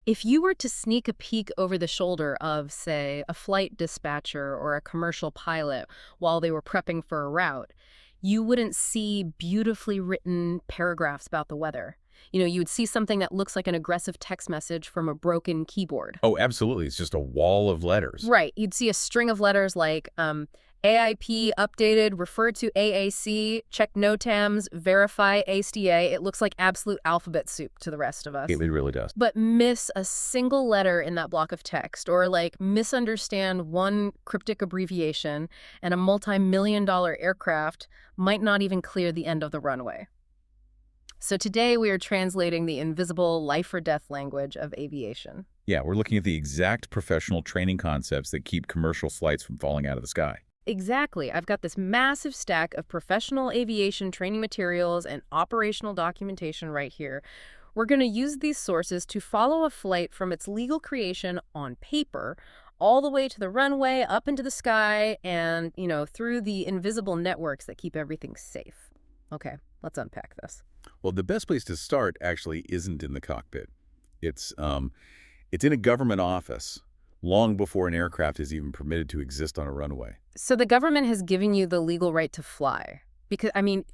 If you were to sneak a peek over the shoulder of, say, a flight dispatcher or a commercial pilot while they were prepping for a route, you wouldn't see beautifully written paragraphs about the weather. You would see something that looks like an aggressive text message from a broken keyboard. Oh, absolutely. It's just a wall of letters. Right. You'd see a string of letters like AIP updated, refer to AAC, check NOTAMs, verify ASDA. It looks like absolute alphabet soup to the rest of us. It really does. But miss a single letter in that block of text, or like misunderstand one cryptic abbreviation, and a multi-million-dollar aircraft might not even clear the end of the runway. So today we are translating the invisible life or death language of aviation. Yeah, we're looking at the exact professional training concepts that keep commercial flights from falling out of the sky. Exactly. I've got this massive stack of professional aviation training materials and operational documentation right here. We're going to use these sources to follow a flight from its legal creation on paper all the way to the runway, up into the sky, and, through the invisible networks that keep everything safe. Okay, let's unpack this. Well, the best place to start actually isn't in the cockpit. It's in a government office long before an aircraft is even permitted to exist on a runway. So the government has given you the legal right to fly. Because,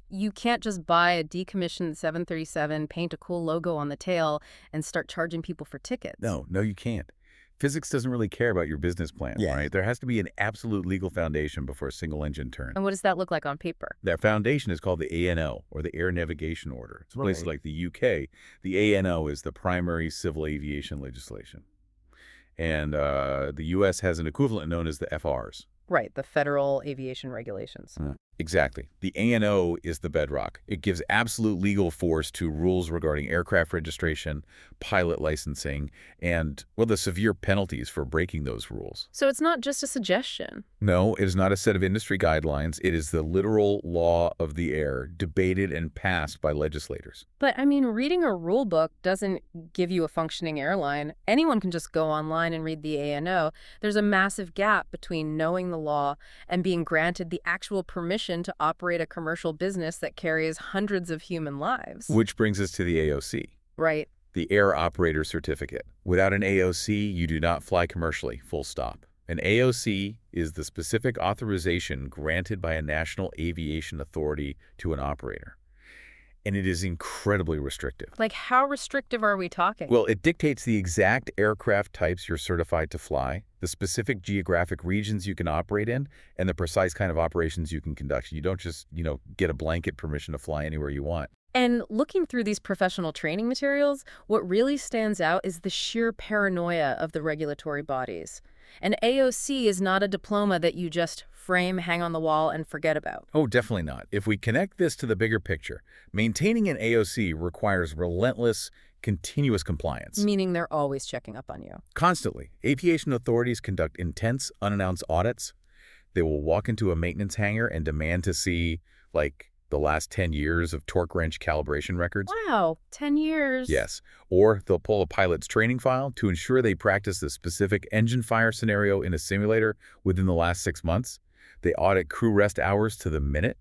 you can't just buy a decommissioned 737, paint a cool logo on the tail, and start charging people for tickets. No, you can't. Physics doesn't really care about your business plan, right? There has to be an absolute legal foundation before a single engine turn. And what does that look like on paper? That foundation is called the ANO, or the Air Navigation Order. It's places like the UK. The ANO is the primary civil aviation legislation. And the U.S. has an equivalent known as the FRs. Right, the Federal Aviation Regulations. Exactly. The ANO is the bedrock. It gives absolute legal force to rules regarding aircraft registration, pilot licensing, and, the severe penalties for breaking those rules. So it's not just a suggestion. No, it is not a set of industry guidelines. It is the literal law of the air, debated and passed by legislators. But, reading a rule book doesn't give you a functioning airline. Anyone can just go online and read the ANO. There's a massive gap between knowing the law and being granted the actual permission to operate a commercial business that carries hundreds of human lives. Which brings us to the AOC. Right. The Air Operator Certificate. Without an AOC, you do not fly commercially, full stop. An AOC is the specific authorization granted by a national aviation authority to an operator. And it is incredibly restrictive. Like, how restrictive are we talking? Well, it dictates the exact aircraft types you're certified to fly, the specific geographic regions you can operate in, and the precise kind of operations you can conduct. You don't just, get a blanket permission to fly anywhere you want. And looking through these professional training materials, what really stands out is the sheer paranoia of the regulatory bodies. An AOC is not a diploma that you just frame, hang on the wall, and forget about. Oh, definitely not. If we connect this to the bigger picture, maintaining an AOC requires relentless, continuous compliance. Meaning they're always checking up on you. Constantly. Aviation authorities conduct intense, unannounced audits. They will walk into a maintenance hangar and demand to see, the last 10 years of torque wrench calibration records. Wow, 10 years. Yes. Or they'll pull a pilot's training file to ensure they practice the specific engine fire scenario in a simulator within the last 6 months. They audit crew rest hours to the minute.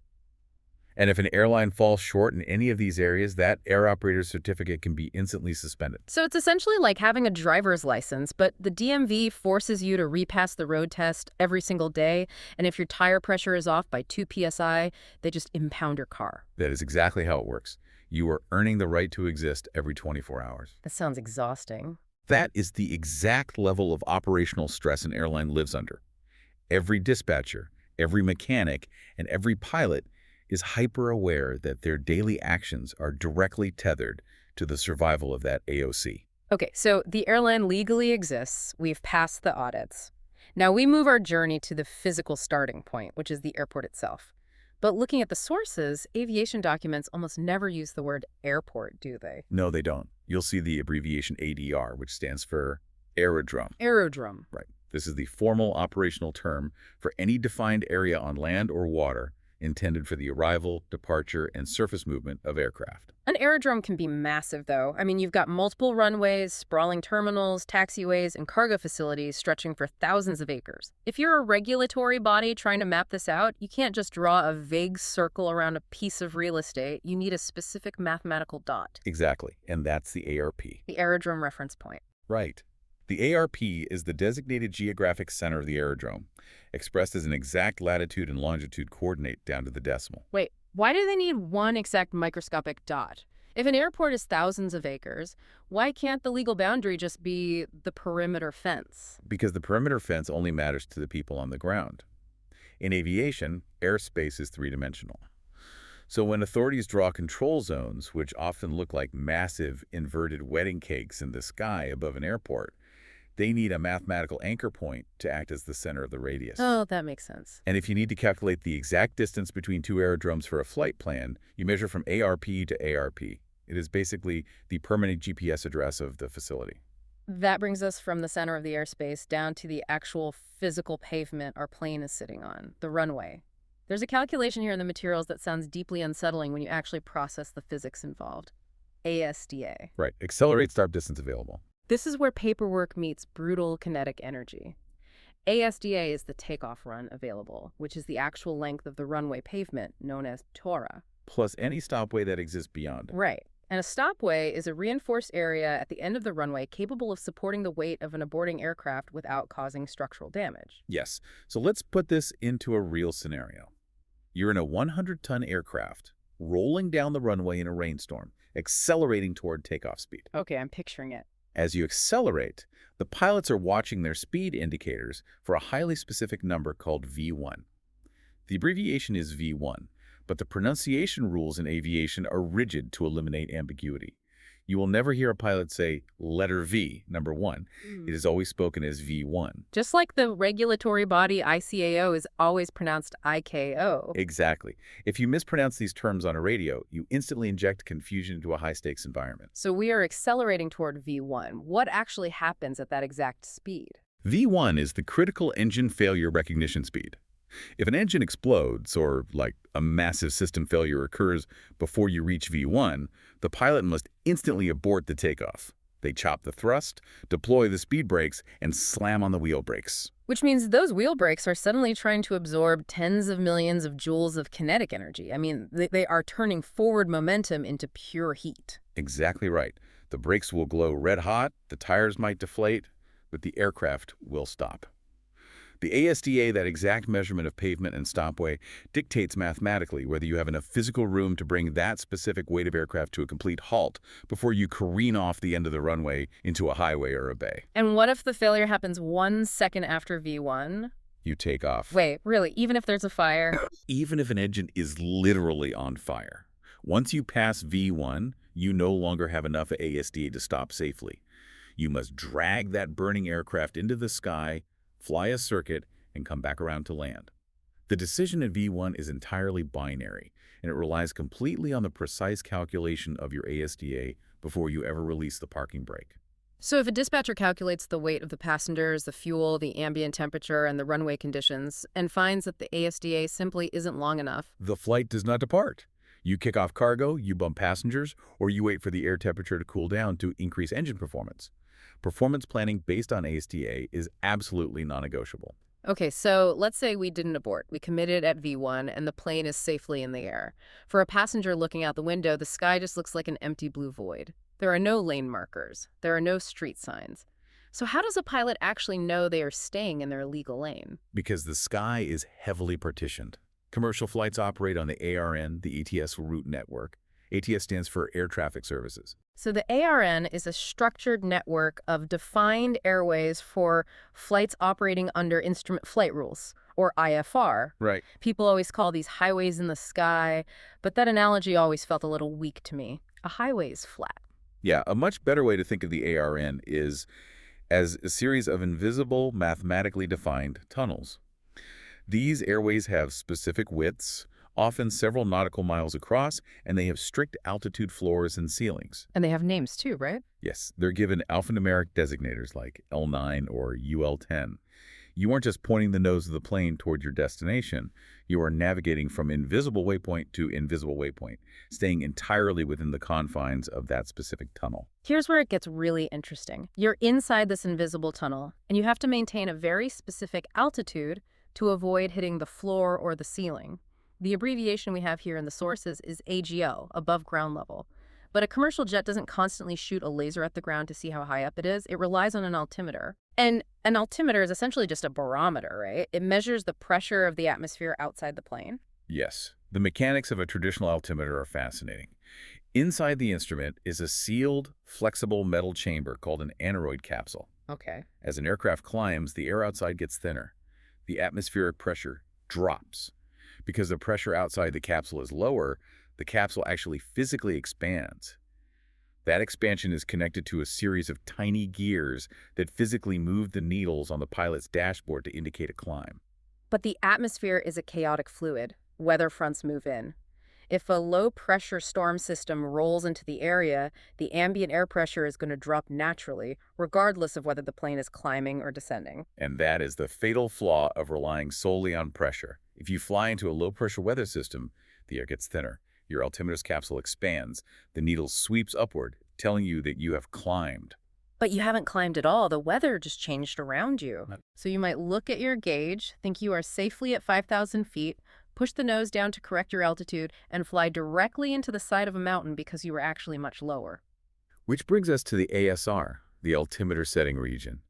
And if an airline falls short in any of these areas, that air operator certificate can be instantly suspended. So it's essentially like having a driver's license, but the DMV forces you to repass the road test every single day, and if your tire pressure is off by 2 psi, they just impound your car. That is exactly how it works. You are earning the right to exist every 24 hours. That sounds exhausting. That is the exact level of operational stress an airline lives under. Every dispatcher, every mechanic, and every pilot is hyper-aware that their daily actions are directly tethered to the survival of that AOC. Okay, so the airline legally exists. We've passed the audits. Now we move our journey to the physical starting point, which is the airport itself. But looking at the sources, aviation documents almost never use the word airport, do they? No, they don't. You'll see the abbreviation ADR, which stands for aerodrome. Aerodrome. Right. This is the formal operational term for any defined area on land or water intended for the arrival, departure, and surface movement of aircraft. An aerodrome can be massive, though. You've got multiple runways, sprawling terminals, taxiways, and cargo facilities stretching for thousands of acres. If you're a regulatory body trying to map this out, you can't just draw a vague circle around a piece of real estate. You need a specific mathematical dot. Exactly, and that's the ARP. The aerodrome reference point. Right. The ARP is the designated geographic center of the aerodrome, expressed as an exact latitude and longitude coordinate down to the decimal. Wait, why do they need one exact microscopic dot? If an airport is thousands of acres, why can't the legal boundary just be the perimeter fence? Because the perimeter fence only matters to the people on the ground. In aviation, airspace is three-dimensional. So when authorities draw control zones, which often look like massive inverted wedding cakes in the sky above an airport, they need a mathematical anchor point to act as the center of the radius. Oh, that makes sense. And if you need to calculate the exact distance between two aerodromes for a flight plan, you measure from ARP to ARP. It is basically the permanent GPS address of the facility. That brings us from the center of the airspace down to the actual physical pavement our plane is sitting on, the runway. There's a calculation here in the materials that sounds deeply unsettling when you actually process the physics involved. ASDA. Right. Accelerate start distance available. This is where paperwork meets brutal kinetic energy. ASDA is the takeoff run available, which is the actual length of the runway pavement, known as TORA. Plus any stopway that exists beyond. Right. And a stopway is a reinforced area at the end of the runway capable of supporting the weight of an aborting aircraft without causing structural damage. Yes. So let's put this into a real scenario. You're in a 100-ton aircraft, rolling down the runway in a rainstorm, accelerating toward takeoff speed. Okay, I'm picturing it. As you accelerate, the pilots are watching their speed indicators for a highly specific number called V1. The abbreviation is V1, but the pronunciation rules in aviation are rigid to eliminate ambiguity. You will never hear a pilot say letter V, number 1. It is always spoken as V1. Just like the regulatory body ICAO is always pronounced IKO. Exactly. If you mispronounce these terms on a radio, you instantly inject confusion into a high-stakes environment. So we are accelerating toward V1. What actually happens at that exact speed? V1 is the critical engine failure recognition speed. If an engine explodes, or like a massive system failure occurs before you reach V1, the pilot must instantly abort the takeoff. They chop the thrust, deploy the speed brakes, and slam on the wheel brakes. Which means those wheel brakes are suddenly trying to absorb tens of millions of joules of kinetic energy. I mean, they are turning forward momentum into pure heat. Exactly right. The brakes will glow red hot, the tires might deflate, but the aircraft will stop. The ASDA, that exact measurement of pavement and stopway, dictates mathematically whether you have enough physical room to bring that specific weight of aircraft to a complete halt before you careen off the end of the runway into a highway or a bay. And what if the failure happens 1 second after V1? You take off. Wait, really? Even if there's a fire? Even if an engine is literally on fire. Once you pass V1, you no longer have enough ASDA to stop safely. You must drag that burning aircraft into the sky, fly a circuit, and come back around to land. The decision at V1 is entirely binary, and it relies completely on the precise calculation of your ASDA before you ever release the parking brake. So if a dispatcher calculates the weight of the passengers, the fuel, the ambient temperature, and the runway conditions, and finds that the ASDA simply isn't long enough, the flight does not depart. You kick off cargo, you bump passengers, or you wait for the air temperature to cool down to increase engine performance. Performance planning based on ASDA is absolutely non-negotiable. Okay, so let's say we didn't abort. We committed at V1 and the plane is safely in the air. For a passenger looking out the window, the sky just looks like an empty blue void. There are no lane markers. There are no street signs. So how does a pilot actually know they are staying in their legal lane? Because the sky is heavily partitioned. Commercial flights operate on the ARN, the ATS route network. ATS stands for Air Traffic Services. So the ARN is a structured network of defined airways for flights operating under instrument flight rules, or IFR. Right. People always call these highways in the sky, but that analogy always felt a little weak to me. A highway is flat. Yeah, a much better way to think of the ARN is as a series of invisible, mathematically defined tunnels. These airways have specific widths, often several nautical miles across, and they have strict altitude floors and ceilings. And they have names too, right? Yes, they're given alphanumeric designators like L9 or UL10. You aren't just pointing the nose of the plane toward your destination. You are navigating from invisible waypoint to invisible waypoint, staying entirely within the confines of that specific tunnel. Here's where it gets really interesting. You're inside this invisible tunnel, and you have to maintain a very specific altitude to avoid hitting the floor or the ceiling. The abbreviation we have here in the sources is AGO, above ground level. But a commercial jet doesn't constantly shoot a laser at the ground to see how high up it is. It relies on an altimeter. And an altimeter is essentially just a barometer, right? It measures the pressure of the atmosphere outside the plane. Yes, the mechanics of a traditional altimeter are fascinating. Inside the instrument is a sealed, flexible metal chamber called an aneroid capsule. Okay. As an aircraft climbs, the air outside gets thinner. The atmospheric pressure drops. Because the pressure outside the capsule is lower, the capsule actually physically expands. That expansion is connected to a series of tiny gears that physically move the needles on the pilot's dashboard to indicate a climb. But the atmosphere is a chaotic fluid. Weather fronts move in. If a low-pressure storm system rolls into the area, the ambient air pressure is going to drop naturally, regardless of whether the plane is climbing or descending. And that is the fatal flaw of relying solely on pressure. If you fly into a low-pressure weather system, the air gets thinner. Your altimeter's capsule expands. The needle sweeps upward, telling you that you have climbed. But you haven't climbed at all. The weather just changed around you. So you might look at your gauge, think you are safely at 5,000 feet, push the nose down to correct your altitude, and fly directly into the side of a mountain because you were actually much lower. Which brings us to the ASR, the altimeter setting region.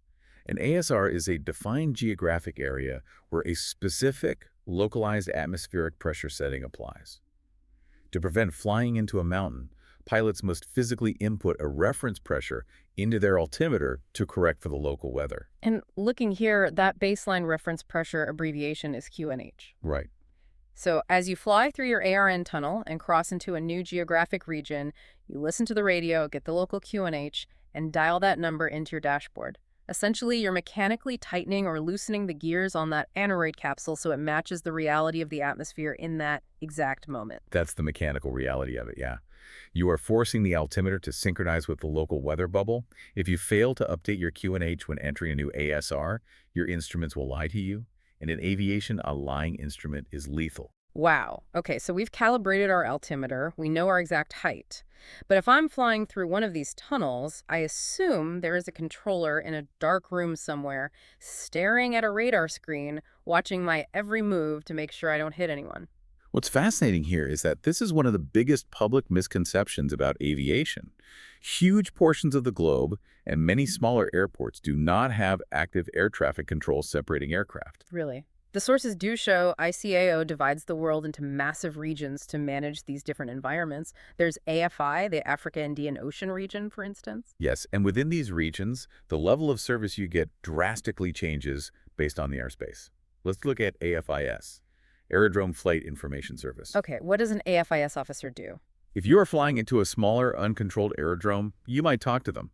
An ASR is a defined geographic area where a specific, localized atmospheric pressure setting applies. To prevent flying into a mountain, pilots must physically input a reference pressure into their altimeter to correct for the local weather. And looking here, that baseline reference pressure abbreviation is QNH. Right. So as you fly through your ARN tunnel and cross into a new geographic region, you listen to the radio, get the local QNH, and dial that number into your dashboard. Essentially, you're mechanically tightening or loosening the gears on that aneroid capsule so it matches the reality of the atmosphere in that exact moment. That's the mechanical reality of it, yeah. You are forcing the altimeter to synchronize with the local weather bubble. If you fail to update your QNH when entering a new ASR, your instruments will lie to you. And in aviation, a lying instrument is lethal. Wow. Okay, so we've calibrated our altimeter. We know our exact height. But if I'm flying through one of these tunnels, I assume there is a controller in a dark room somewhere, staring at a radar screen, watching my every move to make sure I don't hit anyone. What's fascinating here is that this is one of the biggest public misconceptions about aviation. Huge portions of the globe and many smaller airports do not have active air traffic control separating aircraft. Really? The sources do show ICAO divides the world into massive regions to manage these different environments. There's AFI, the Africa Indian Ocean region, for instance. Yes, and within these regions, the level of service you get drastically changes based on the airspace. Let's look at AFIS, Aerodrome Flight Information Service. Okay, what does an AFIS officer do? If you are flying into a smaller, uncontrolled aerodrome, you might talk to them.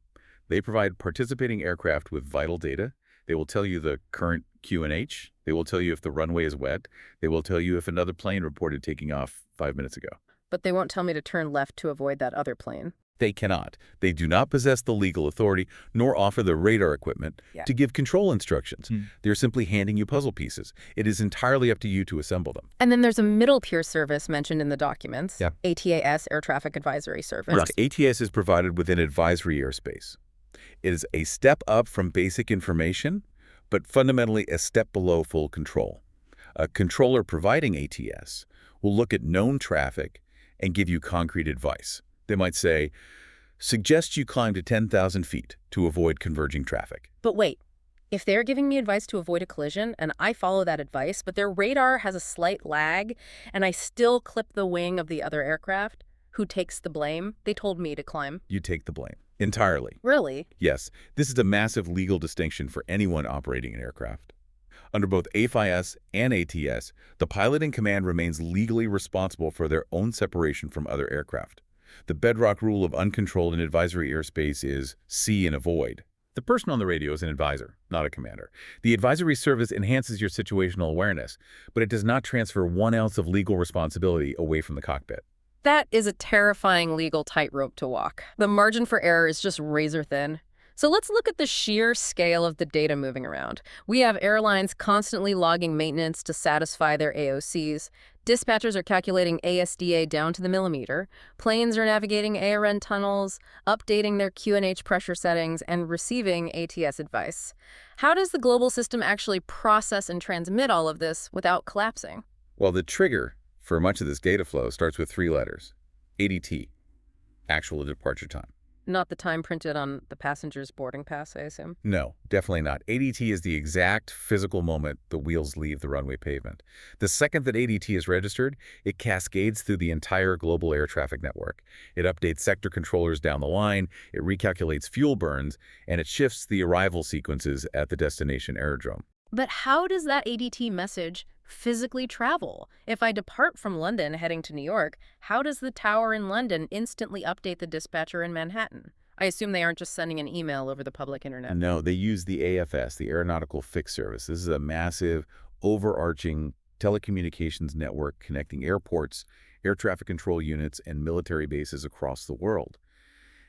They provide participating aircraft with vital data. They will tell you the current QNH. They will tell you if the runway is wet. They will tell you if another plane reported taking off 5 minutes ago. But they won't tell me to turn left to avoid that other plane. They cannot. They do not possess the legal authority nor offer the radar equipment to give control instructions. They're simply handing you puzzle pieces. It is entirely up to you to assemble them. And then there's a middle tier service mentioned in the documents. Yeah. ATAS, Air Traffic Advisory Service. Right. ATS is provided within advisory airspace. It is a step up from basic information, but fundamentally a step below full control. A controller providing ATS will look at known traffic and give you concrete advice. They might say, suggest you climb to 10,000 feet to avoid converging traffic. But wait, if they're giving me advice to avoid a collision and I follow that advice, but their radar has a slight lag and I still clip the wing of the other aircraft, who takes the blame? They told me to climb. You take the blame. Entirely. Really? Yes. This is a massive legal distinction for anyone operating an aircraft. Under both AFIS and ATS, the pilot in command remains legally responsible for their own separation from other aircraft. The bedrock rule of uncontrolled and advisory airspace is see and avoid. The person on the radio is an advisor, not a commander. The advisory service enhances your situational awareness, but it does not transfer 1 ounce of legal responsibility away from the cockpit. That is a terrifying legal tightrope to walk. The margin for error is just razor thin. So let's look at the sheer scale of the data moving around. We have airlines constantly logging maintenance to satisfy their AOCs. Dispatchers are calculating ASDA down to the millimeter. Planes are navigating ARN tunnels, updating their QNH pressure settings, and receiving ATS advice. How does the global system actually process and transmit all of this without collapsing? Well, the trigger for much of this data flow starts with 3 letters, ADT. actual departure time. Not the time printed on the passenger's boarding pass, I assume. No, definitely not. ADT is the exact physical moment the wheels leave the runway pavement. The second that ADT is registered, it cascades through the entire global air traffic network. It updates sector controllers down the line, it recalculates fuel burns, and it shifts the arrival sequences at the destination aerodrome. But how does that ADT message physically travel? If I depart from London heading to New York, how does the tower in London instantly update the dispatcher in Manhattan? I assume they aren't just sending an email over the public internet. No, they use the AFS, the Aeronautical Fixed Service. This is a massive, overarching telecommunications network connecting airports, air traffic control units, and military bases across the world.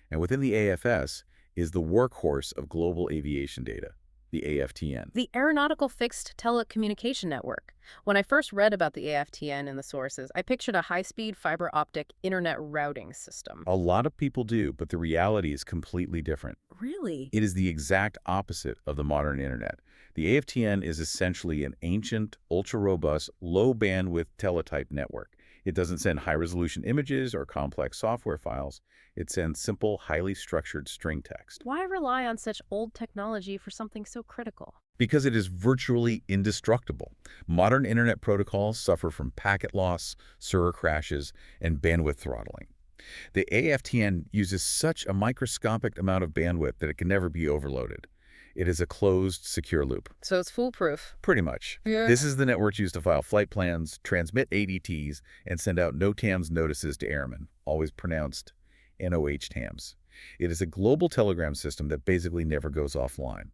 And within the AFS is the workhorse of global aviation data, the AFTN. The Aeronautical Fixed Telecommunication Network. When I first read about the AFTN in the sources, I pictured a high-speed fiber optic internet routing system. A lot of people do, but the reality is completely different. Really? It is the exact opposite of the modern internet. The AFTN is essentially an ancient, ultra-robust, low-bandwidth teletype network. It doesn't send high-resolution images or complex software files. It sends simple, highly structured string text. Why rely on such old technology for something so critical? Because it is virtually indestructible. Modern internet protocols suffer from packet loss, server crashes, and bandwidth throttling. The AFTN uses such a microscopic amount of bandwidth that it can never be overloaded. It is a closed, secure loop. So it's foolproof. Pretty much. Yeah. This is the network used to file flight plans, transmit ADTs, and send out NOTAMs notices to airmen, always pronounced NOH-TAMs. It is a global telegram system that basically never goes offline.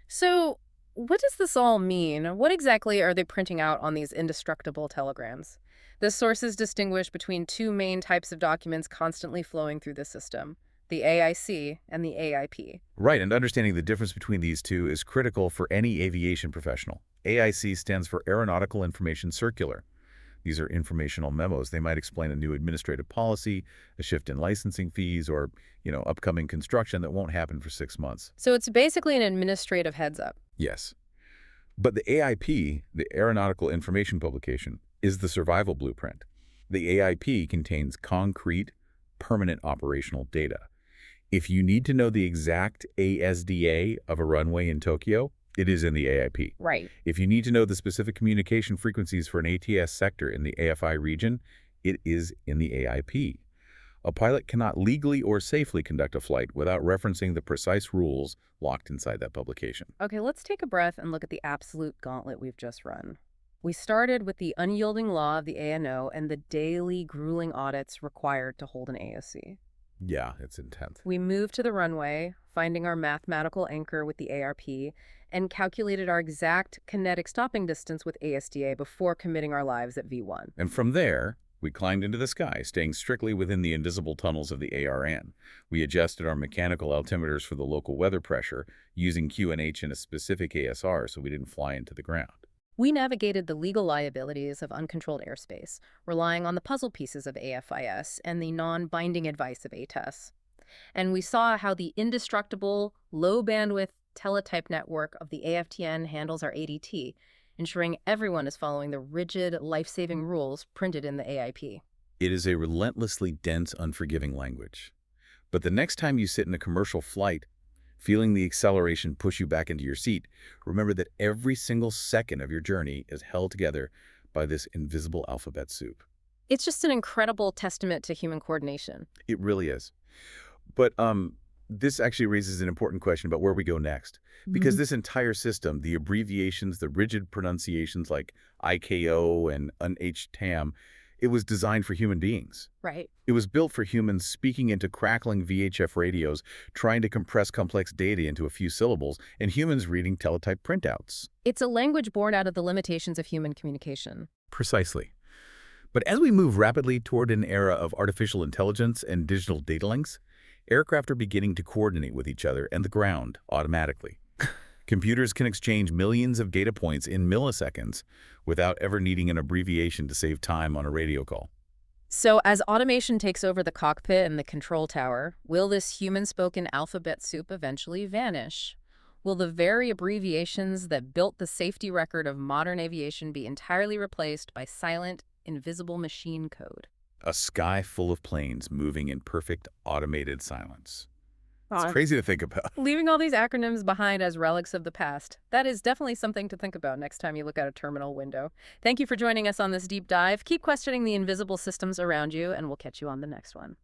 So what does this all mean? What exactly are they printing out on these indestructible telegrams? The sources distinguish between two main types of documents constantly flowing through the system, the AIC and the AIP. Right, and understanding the difference between these two is critical for any aviation professional. AIC stands for Aeronautical Information Circular. These are informational memos. They might explain a new administrative policy, a shift in licensing fees, or, upcoming construction that won't happen for 6 months. So it's basically an administrative heads up. Yes. But the AIP, the Aeronautical Information Publication, is the survival blueprint. The AIP contains concrete, permanent operational data. If you need to know the exact ASDA of a runway in Tokyo, it is in the AIP. Right. If you need to know the specific communication frequencies for an ATS sector in the AFI region, it is in the AIP. A pilot cannot legally or safely conduct a flight without referencing the precise rules locked inside that publication. Okay, let's take a breath and look at the absolute gauntlet we've just run. We started with the unyielding law of the ANO and the daily grueling audits required to hold an AOC. Yeah, it's intense. We moved to the runway, finding our mathematical anchor with the ARP, and calculated our exact kinetic stopping distance with ASDA before committing our lives at V1. And from there, we climbed into the sky, staying strictly within the invisible tunnels of the ARN. We adjusted our mechanical altimeters for the local weather pressure, using QNH in a specific ASR so we didn't fly into the ground. We navigated the legal liabilities of uncontrolled airspace, relying on the puzzle pieces of AFIS and the non-binding advice of ATES. And we saw how the indestructible, low-bandwidth teletype network of the AFTN handles our ADT, ensuring everyone is following the rigid, life-saving rules printed in the AIP. It is a relentlessly dense, unforgiving language. But the next time you sit in a commercial flight, feeling the acceleration push you back into your seat, remember that every single second of your journey is held together by this invisible alphabet soup. It's just an incredible testament to human coordination. It really is. But this actually raises an important question about where we go next. Because this entire system, the abbreviations, the rigid pronunciations like IKO and UNHTAM, it was designed for human beings. Right. It was built for humans speaking into crackling VHF radios, trying to compress complex data into a few syllables, and humans reading teletype printouts. It's a language born out of the limitations of human communication. Precisely. But as we move rapidly toward an era of artificial intelligence and digital data links, aircraft are beginning to coordinate with each other and the ground automatically. Computers can exchange millions of data points in milliseconds without ever needing an abbreviation to save time on a radio call. So as automation takes over the cockpit and the control tower, will this human-spoken alphabet soup eventually vanish? Will the very abbreviations that built the safety record of modern aviation be entirely replaced by silent, invisible machine code? A sky full of planes moving in perfect automated silence. It's Aw, crazy to think about. leaving all these acronyms behind as relics of the past. That is definitely something to think about next time you look out a terminal window. Thank you for joining us on this deep dive. Keep questioning the invisible systems around you, and we'll catch you on the next one.